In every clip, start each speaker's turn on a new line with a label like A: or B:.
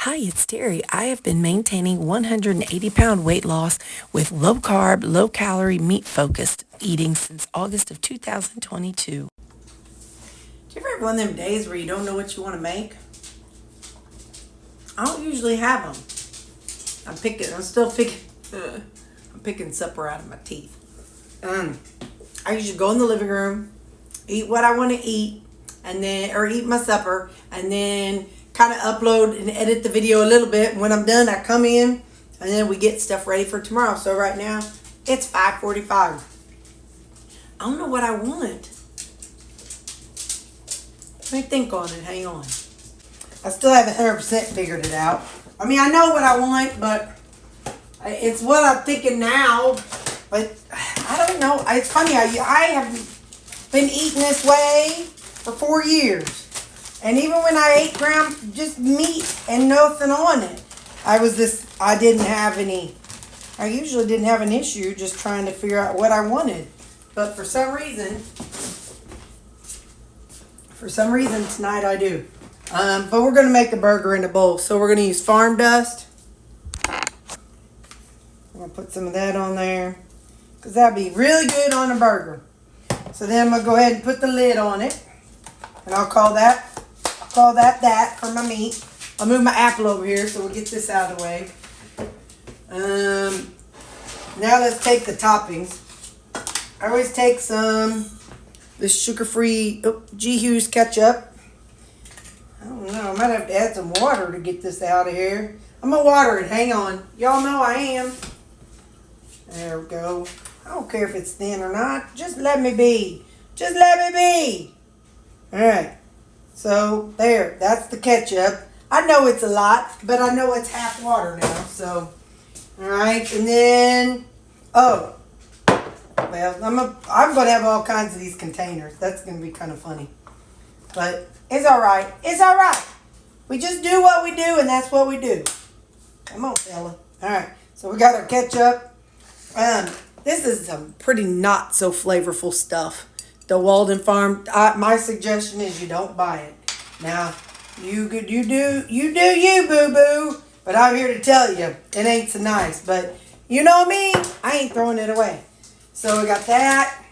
A: Hi, it's Terry. I have been maintaining 180-pound weight loss with low-carb, low-calorie, meat-focused eating since August of 2022. Do you ever have one of them days where you don't know what you want to make? I don't usually have them. I'm picking supper out of my teeth. I usually go in the living room, eat what I want to eat, or eat my supper, and then kind of upload and edit the video a little bit. When I'm done, I come in and then we get stuff ready for tomorrow. So right now it's 5:45. I don't know what I want. Let me think on it. Hang on. I still haven't 100% figured it out. I mean, I know what I want, but it's what I'm thinking now. But I don't know. It's funny. I have been eating this way for 4 years. And even when I ate ground, just meat and nothing on it, I usually didn't have an issue just trying to figure out what I wanted. But for some reason tonight I do. But we're going to make a burger in a bowl. So we're going to use farm dust. I'm going to put some of that on there, because that'd be really good on a burger. So then I'm going to go ahead and put the lid on it. And I'll call that for my meat. I'll move my apple over here so we'll get this out of the way. Now let's take the toppings. I always take this sugar-free G. Hughes ketchup. I don't know. I might have to add some water to get this out of here. I'm going to water it. Hang on. Y'all know I am. There we go. I don't care if it's thin or not. Just let me be. Just let me be. All right. So, there, that's the ketchup. I know it's a lot, but I know it's half water now, so. Alright, and then, well, I'm going to have all kinds of these containers. That's going to be kind of funny. But, it's alright. It's alright. We just do what we do, and that's what we do. Come on, fella. Alright, so we got our ketchup. This is some pretty not so flavorful stuff. The Walden Farm. My suggestion is you don't buy it. Now, you do you, boo-boo. But I'm here to tell you, it ain't so nice. But you know me, I ain't throwing it away. So we got that.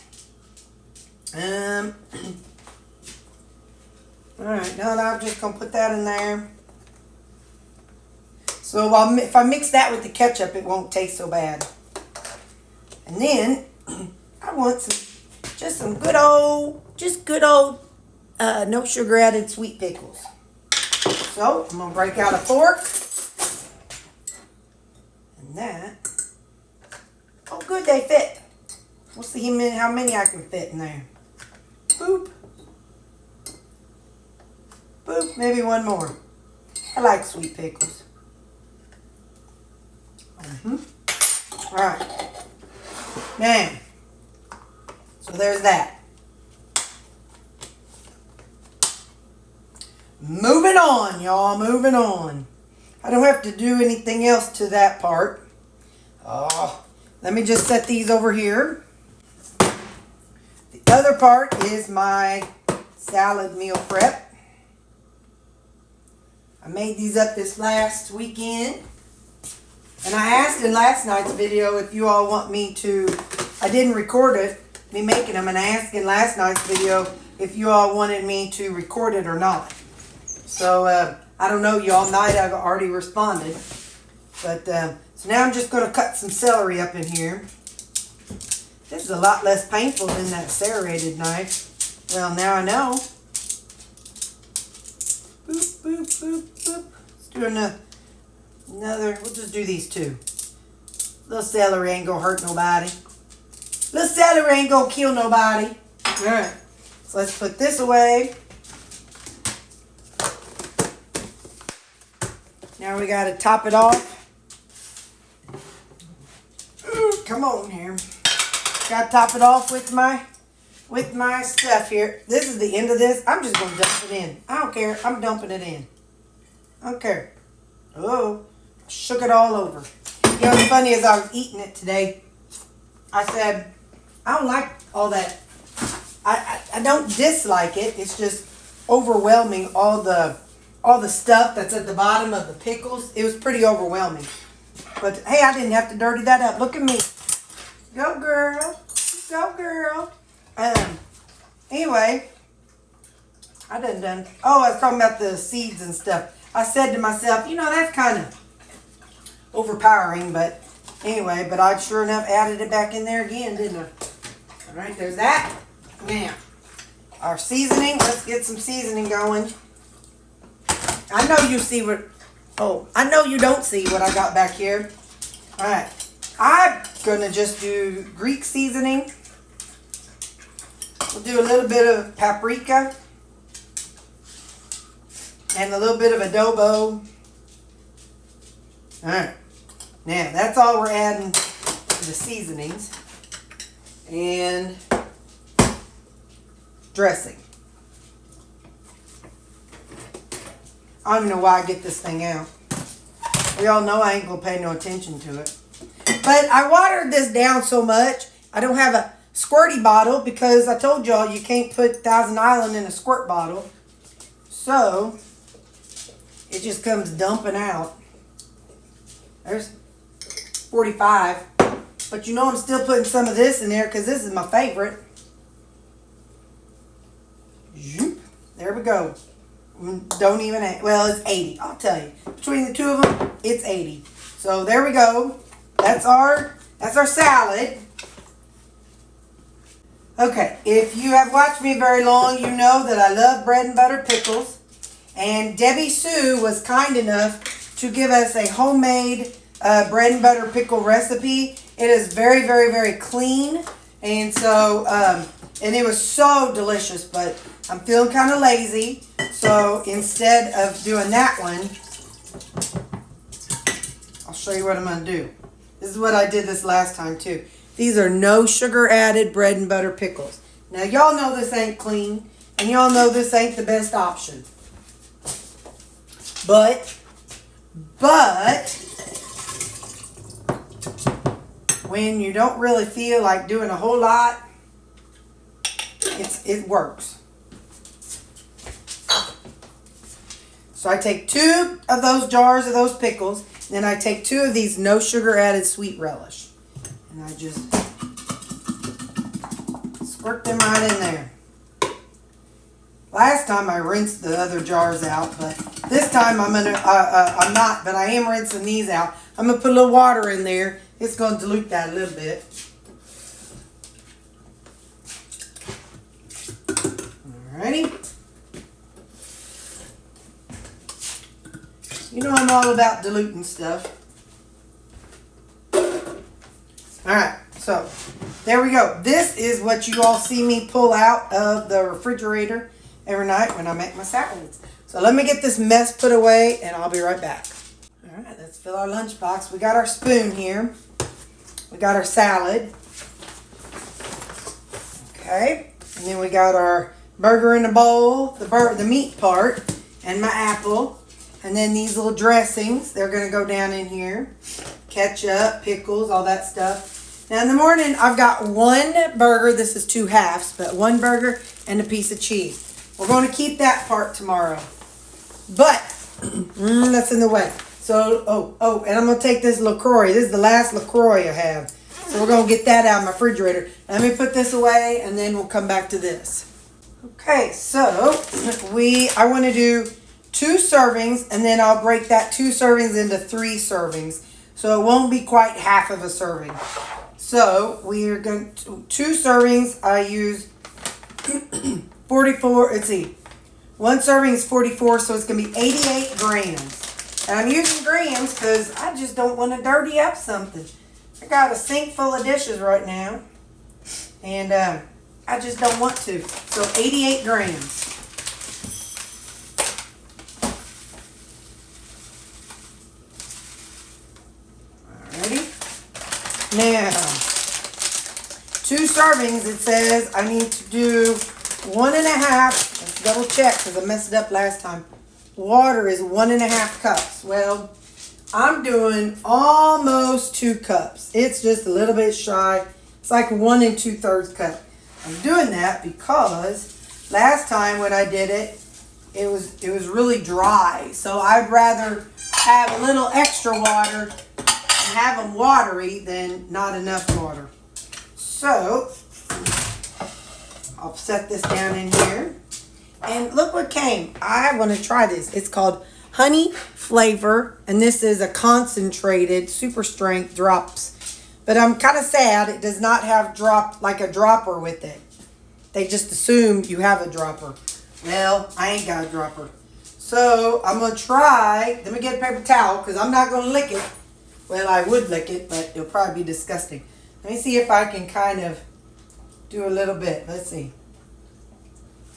A: All right, now I'm just gonna put that in there. So if I mix that with the ketchup, it won't taste so bad. And then I want some good old, no sugar added sweet pickles. So I'm going to break out a fork. And that. Oh, good, they fit. We'll see how many I can fit in there. Boop. Boop, maybe one more. I like sweet pickles. All right. Now. So there's that. Moving on, y'all. Moving on. I don't have to do anything else to that part. Let me just set these over here. The other part is my salad meal prep. I made these up this last weekend. And I asked in last night's video if you all want me to... I didn't record it. Me making them, and I asked in last night's video if you all wanted me to record it or not. So I don't know, y'all might have already responded, but so now I'm just going to cut some celery up in here. This is a lot less painful than that serrated knife. Well, now I know. Boop, boop, boop, boop. Let's do another. We'll just do these two. Little celery ain't gonna hurt nobody. Little celery ain't gonna kill nobody. Alright. So let's put this away. Now we gotta top it off. Come on here. Gotta top it off with my stuff here. This is the end of this. I'm just gonna dump it in. I don't care. I'm dumping it in. I don't care. Oh, shook it all over. You know what's funny is I was eating it today. I said, I don't like all that. I don't dislike it. It's just overwhelming, all the all the stuff that's at the bottom of the pickles, it was pretty overwhelming. But hey, I didn't have to dirty that up. Look at me. Go girl. Go girl. Anyway, I done. Oh, I was talking about the seeds and stuff. I said to myself, you know, that's kind of overpowering, but anyway, but I sure enough added it back in there again, didn't I? All right, there's that. Now, our seasoning. Let's get some seasoning going. I know you see what, I know you don't see what I got back here. All right, I'm going to just do Greek seasoning. We'll do a little bit of paprika and a little bit of adobo. All right, now that's all we're adding to the seasonings. And dressing. I don't even know why I get this thing out. We all know I ain't going to pay no attention to it. But I watered this down so much, I don't have a squirty bottle because I told y'all you can't put Thousand Island in a squirt bottle. So, it just comes dumping out. There's 45. But you know I'm still putting some of this in there because this is my favorite. Zoop. There we go. Don't even, well, it's 80. I'll tell you. Between the two of them, it's 80. So there we go. That's our salad. Okay, if you have watched me very long, you know that I love bread and butter pickles. And Debbie Sue was kind enough to give us a homemade bread and butter pickle recipe. It is very, very, very clean. And so, and it was so delicious, but I'm feeling kind of lazy. So instead of doing that one, I'll show you what I'm going to do. This is what I did this last time too. These are no sugar added bread and butter pickles. Now y'all know this ain't clean, and y'all know this ain't the best option. But when you don't really feel like doing a whole lot, it works. So I take 2 of those jars of those pickles, and then I take 2 of these no sugar added sweet relish. And I just squirt them right in there. Last time I rinsed the other jars out, but this time I'm not, but I am rinsing these out. I'm going to put a little water in there. It's going to dilute that a little bit. Alrighty. You know I'm all about diluting stuff. Alright, so there we go. This is what you all see me pull out of the refrigerator every night when I make my salads. So let me get this mess put away and I'll be right back. Alright, let's fill our lunchbox. We got our spoon here. We got our salad. Okay, and then we got our burger in a bowl, the meat part, and my apple. And then these little dressings, they're going to go down in here. Ketchup, pickles, all that stuff. Now in the morning, I've got 1 burger. This is 2 halves, but 1 burger and a piece of cheese. We're going to keep that part tomorrow. But, that's in the way. So, and I'm going to take this LaCroix. This is the last LaCroix I have. So we're going to get that out of my refrigerator. Let me put this away, and then we'll come back to this. Okay, so I want to do 2 servings, and then I'll break that 2 servings into 3 servings. So it won't be quite half of a serving. So we are going to 2 servings. I use 44. Let's see. 1 serving is 44, so it's going to be 88 grams. And I'm using grams because I just don't want to dirty up something. I got a sink full of dishes right now, and I just don't want to. So 88 grams. Now, 2 servings, it says I need to do 1.5. Let's double check because I messed it up last time. Water is 1.5 cups. Well, I'm doing almost 2 cups. It's just a little bit shy. It's like 1 2/3 cup. I'm doing that because last time when I did it, it was really dry. So I'd rather have a little extra water and have them watery than not enough water. So I'll set this down in here. And look what came. I want to try this. It's called Honey Flavor, and this is a concentrated super strength drops. But I'm kind of sad it does not have a dropper with it. They just assume you have a dropper. Well, I ain't got a dropper. So I'm going to try. Let me get a paper towel because I'm not going to lick it. Well, I would lick it, but it'll probably be disgusting. Let me see if I can kind of do a little bit. Let's see.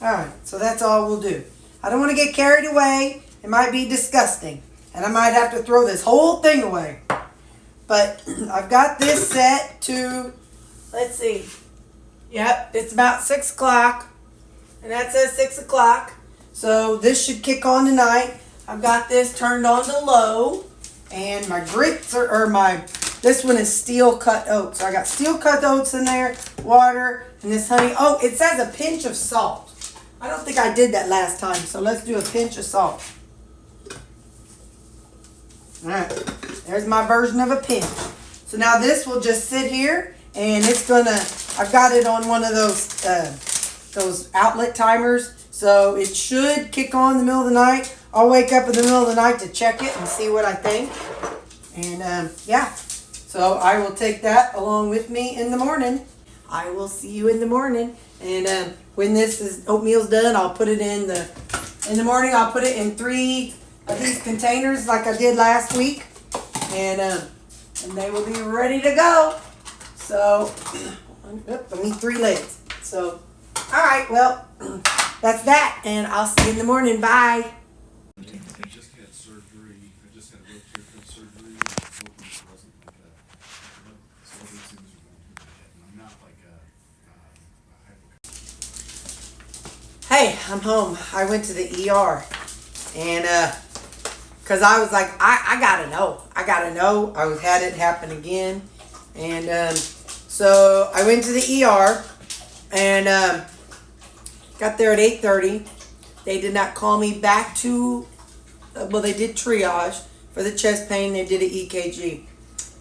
A: All right, so that's all we'll do. I don't want to get carried away. It might be disgusting. And I might have to throw this whole thing away. But I've got this set to, let's see. Yep, it's about 6 o'clock. And that says 6 o'clock. So this should kick on tonight. I've got this turned on to low. And my grits this one is steel cut oats. So I got steel cut oats in there, water, and this honey. Oh, it says a pinch of salt. I don't think I did that last time. So let's do a pinch of salt. All right, there's my version of a pinch. So now this will just sit here, and it's gonna. I've got it on one of those outlet timers, so it should kick on in the middle of the night. I'll wake up in the middle of the night to check it and see what I think. And yeah, so I will take that along with me in the morning. I will see you in the morning, and when this oatmeal's done, I'll put it in the morning. I'll put it in 3 of these containers like I did last week, and they will be ready to go. So I need 3 legs. So all right, well, that's that, and I'll see you in the morning. Bye.
B: I just had surgery. I just had rotator surgery. Hoping it wasn't like so these things are going through my head, and I'm not like a
A: Hey, I'm home. I went to the ER, and because I was like, I gotta know. I had it happen again, and so I went to the ER, and got there at 8:30. They did not call me back to, well, they did triage for the chest pain. They did an EKG.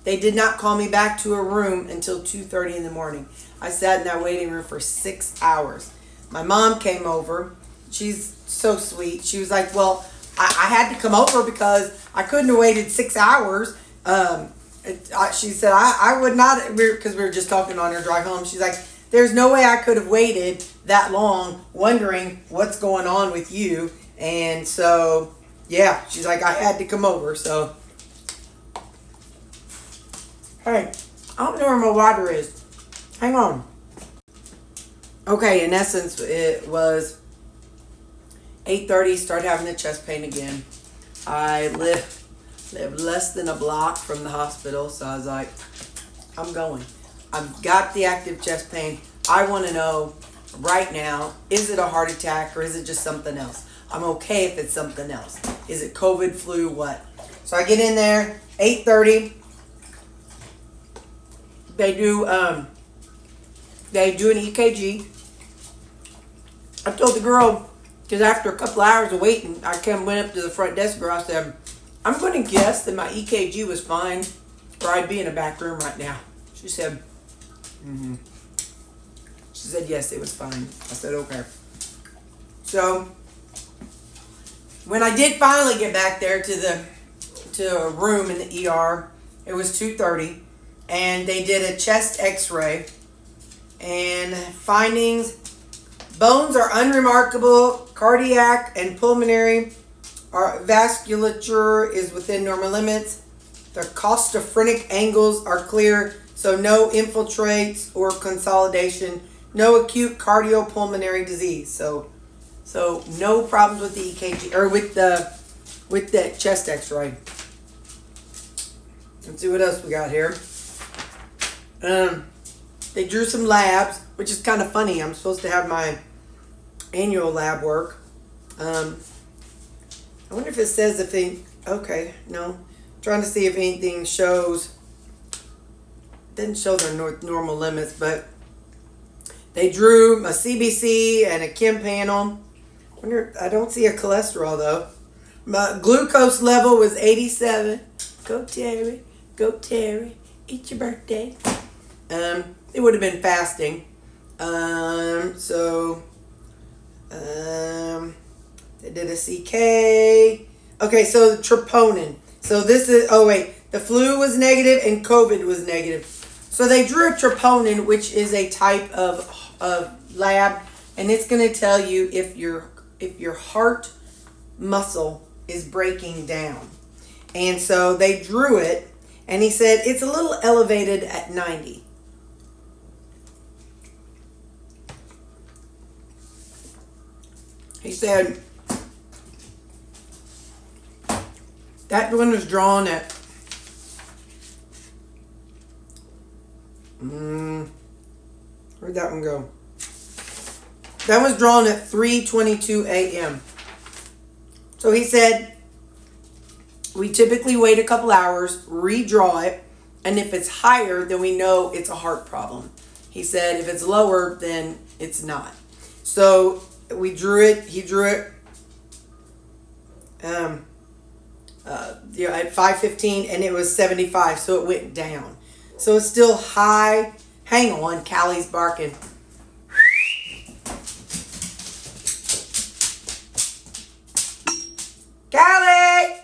A: They did not call me back to a room until 2:30 in the morning. I sat in that waiting room for 6 hours. My mom came over. She's so sweet. She was like, well, I had to come over because I couldn't have waited 6 hours. She said, I would not, because we were just talking on her drive home. She's like, there's no way I could have waited that long wondering what's going on with you. And so, yeah, she's like, I had to come over. So, hey, I don't know where my water is. Hang on. Okay, in essence, it was 8:30, started having the chest pain again. I live less than a block from the hospital, so I was like, I'm going. I've got the active chest pain. I want to know right now, is it a heart attack or is it just something else? I'm okay if it's something else. Is it COVID, flu, what? So I get in there, 8:30. They do an EKG. I told the girl, because after a couple hours of waiting, I went up to the front desk girl. I said, I'm going to guess that my EKG was fine, or I'd be in a back room right now. She said, mm-hmm. She said, yes, it was fine. I said, okay. So, when I did finally get back there to a room in the ER, it was 2:30, and they did a chest x-ray, and findings, bones are unremarkable, cardiac and pulmonary vasculature is within normal limits, the costophrenic angles are clear, so no infiltrates or consolidation, no acute cardiopulmonary disease. So no problems with the EKG or with the chest x-ray. Let's see what else we got here. They drew some labs, which is kind of funny. I'm supposed to have my annual lab work. I wonder if it says if they, okay, no. Trying to see if anything shows, didn't show their normal limits, but they drew a CBC and a Kim panel, I don't see a cholesterol though. My glucose level was 87. Go Terri. Go Terri. Eat your birthday. It would have been fasting. They did a CK. Okay, so troponin. So this is, oh wait, the flu was negative and COVID was negative. So they drew a troponin, which is a type of lab, and it's going to tell you if your heart muscle is breaking down. And so they drew it, and he said it's a little elevated at 90. He said that one was drawn at where'd that one go? That was drawn at 3:22 a.m. So he said we typically wait a couple hours, redraw it, and if it's higher, then we know it's a heart problem. He said if it's lower, then it's not. So we drew it. He drew it. At 5:15, and it was 75, so it went down. So it's still high. Hang on, Callie's barking. Callie!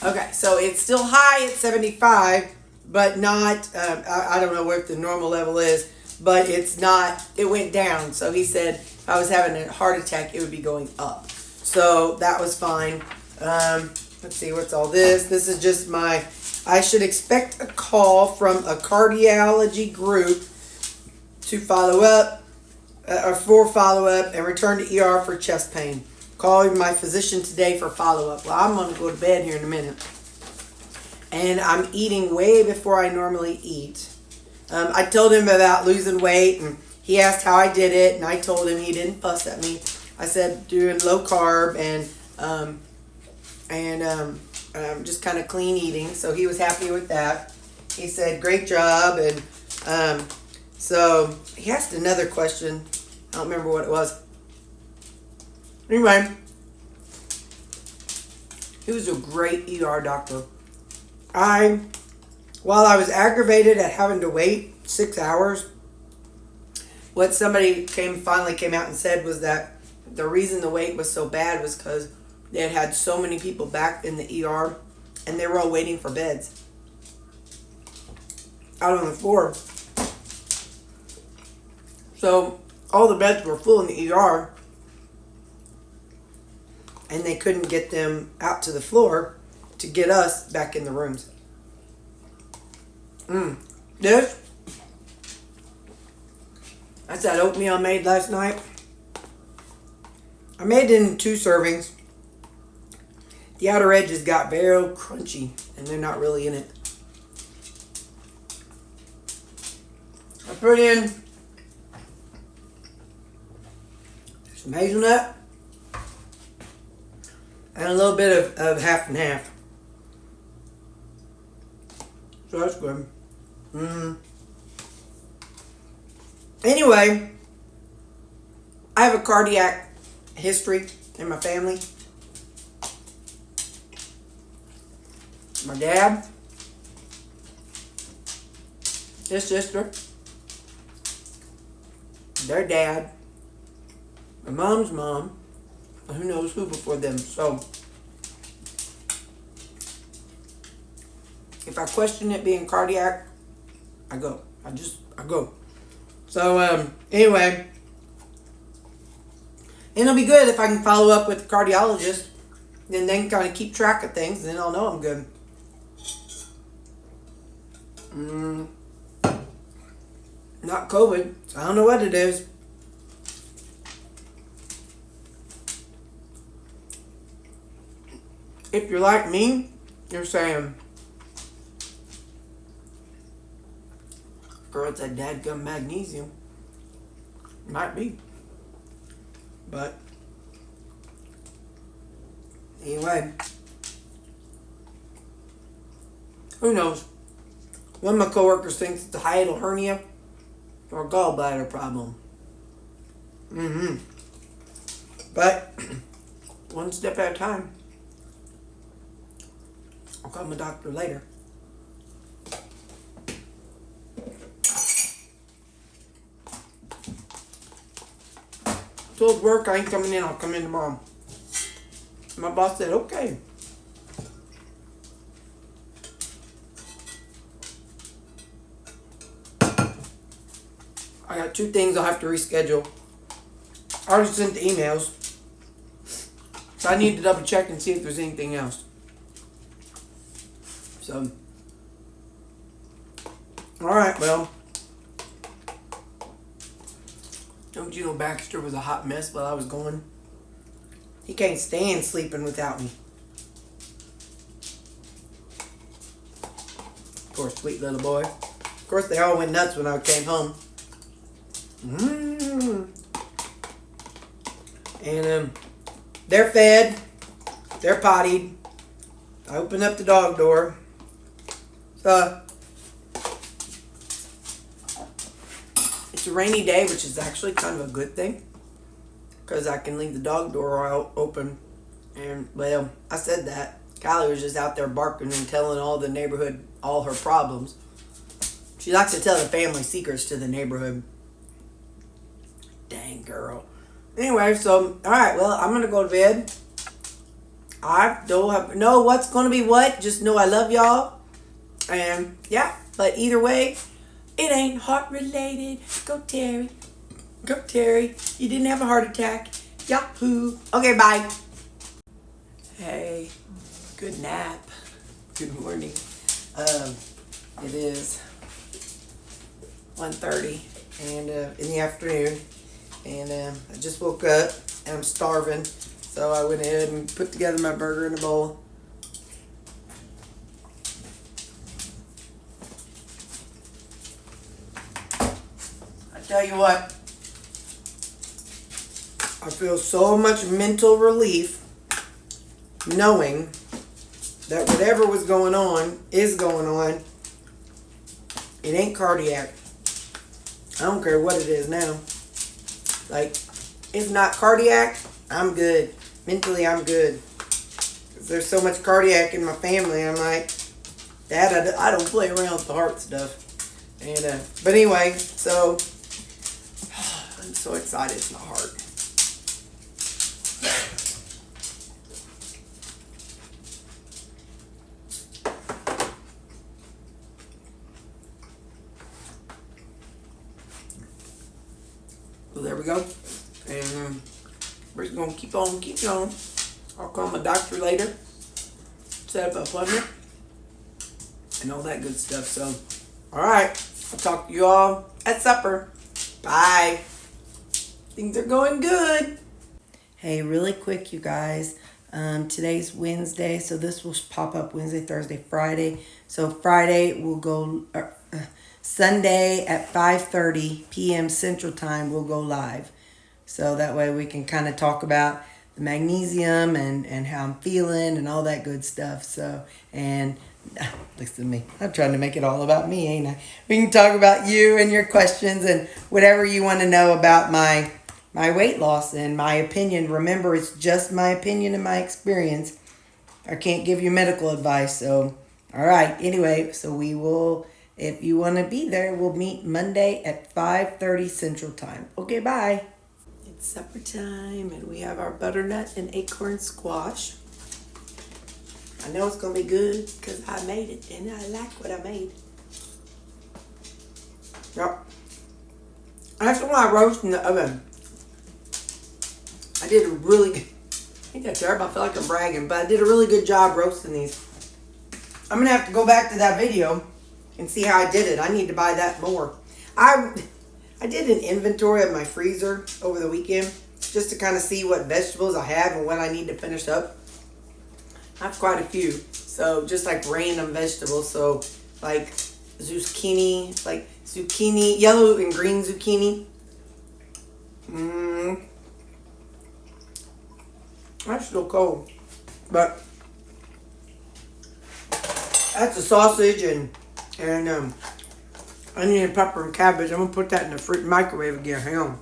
A: Okay, so it's still high at 75, but not, I don't know what the normal level is, but it's not, it went down. So he said if I was having a heart attack, it would be going up. So that was fine. Let's see, what's all this? This is just I should expect a call from a cardiology group to follow up, or for follow-up, and return to ER for chest pain. Calling my physician today for follow-up. Well, I'm going to go to bed here in a minute. And I'm eating way before I normally eat. I told him about losing weight, and he asked how I did it, and I told him. He didn't fuss at me. I said doing low carb and just kind of clean eating. So he was happy with that. He said, great job. And so he asked another question. I don't remember what it was. Anyway, he was a great ER doctor. While I was aggravated at having to wait 6 hours, what somebody finally came out and said was that the reason the wait was so bad was because they had so many people back in the ER, and they were all waiting for beds out on the floor. So all the beds were full in the ER, and they couldn't get them out to the floor to get us back in the rooms. This, that's that oatmeal I made last night. I made it in 2 servings. The outer edges got very crunchy, and they're not really in it. I put in some hazelnut and a little bit of half and half. So that's good. Anyway, I have a cardiac history in my family. My dad, his sister, their dad, my mom's mom, and who knows who before them. So if I question it being cardiac, I go. I go. So anyway, and it'll be good if I can follow up with the cardiologist, and then kind of keep track of things, and then I'll know I'm good. Not COVID, so I don't know what it is. If you're like me, you're saying, girl, it's that dadgum magnesium. Might be. But anyway, who knows? One of my coworkers thinks it's a hiatal hernia. or gallbladder problem. But one step at a time. I'll call my doctor later. Told work I ain't coming in, I'll come in tomorrow. My boss said, okay. I got 2 things I'll have to reschedule. I already sent the emails. So I need to double check and see if there's anything else. So, alright, well. Don't you know Baxter was a hot mess while I was gone? He can't stand sleeping without me. Poor sweet little boy. Of course, they all went nuts when I came home. And they're fed. They're pottied. I opened up the dog door. So, it's a rainy day, which is actually kind of a good thing. Because I can leave the dog door out open. And, well, I said that. Callie was just out there barking and telling all the neighborhood all her problems. She likes to tell the family secrets to the neighborhood. Dang girl. Anyway, so, alright, well, I'm going to go to bed. I don't know what's going to be what. Just know I love y'all. And, yeah, but either way, it ain't heart related. Go Terri. Go Terri. You didn't have a heart attack. Yahoo. Okay, bye. Hey, good nap. Good morning. It is 1:30 and in the afternoon, and I just woke up and I'm starving, so I went ahead and put together my burger in a bowl. I tell you what, I feel so much mental relief knowing that whatever was going on is going on. It ain't cardiac. I don't care what it is now. Like, it's not cardiac, I'm good. Mentally, I'm good. 'Cause there's so much cardiac in my family. I'm like, Dad, I don't play around with the heart stuff. And but anyway, so I'm so excited it's not hard. Well, there we go. And we're just going to keep on keeping on. I'll call my doctor later, set up an appointment, and all that good stuff. So, alright. I'll talk to you all at supper. Bye. Things are going good. Hey, really quick, you guys. Today's Wednesday, so this will pop up Wednesday, Thursday, Friday. So Friday we'll go... Sunday at 5:30 p.m. Central Time we'll go live. So that way we can kind of talk about the magnesium and how I'm feeling and all that good stuff. So, and listen to me. I'm trying to make it all about me, ain't I? We can talk about you and your questions and whatever you want to know about my weight loss and my opinion. Remember, it's just my opinion and my experience. I can't give you medical advice. So, all right. Anyway, so we will... If you want to be there, we'll meet Monday at 5:30 Central Time. Okay, bye. It's supper time, and we have our butternut and acorn squash. I know it's going to be good because I made it, and I like what I made. Yep. That's why I roast in the oven. I did a really good... Ain't that terrible? I feel like I'm bragging, but I did a really good job roasting these. I'm going to have to go back to that video and see how I did it. I need to buy that more. I did an inventory of my freezer over the weekend just to kind of see what vegetables I have and what I need to finish up. I have quite a few. So just like random vegetables. So like zucchini, yellow and green zucchini. That's still cold. But that's a sausage and onion, pepper, and cabbage. I'm gonna put that in the microwave again. Hang on.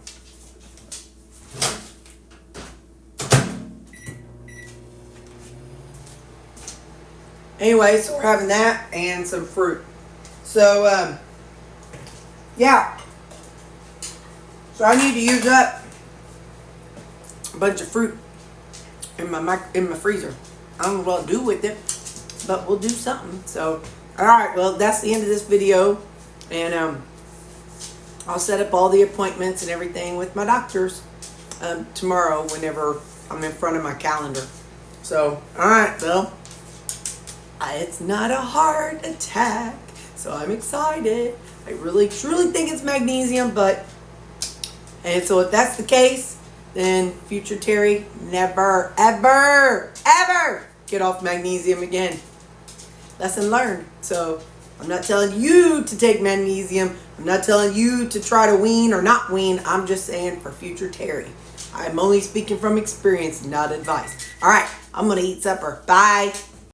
A: Anyway, so we're having that and some fruit. So, yeah. So I need to use up a bunch of fruit in my freezer. I don't know what I'll do with it, but we'll do something. So, all right. Well, that's the end of this video, and I'll set up all the appointments and everything with my doctors tomorrow whenever I'm in front of my calendar. So, all right. Well, it's not a heart attack, so I'm excited. I really, truly think it's magnesium, and so if that's the case, then future Terri never, ever, ever get off magnesium again. Lesson learned. So I'm not telling you to take magnesium. I'm not telling you to try to wean or not wean. I'm just saying for future Terri. I'm only speaking from experience, not advice. All right, I'm going to eat supper. Bye.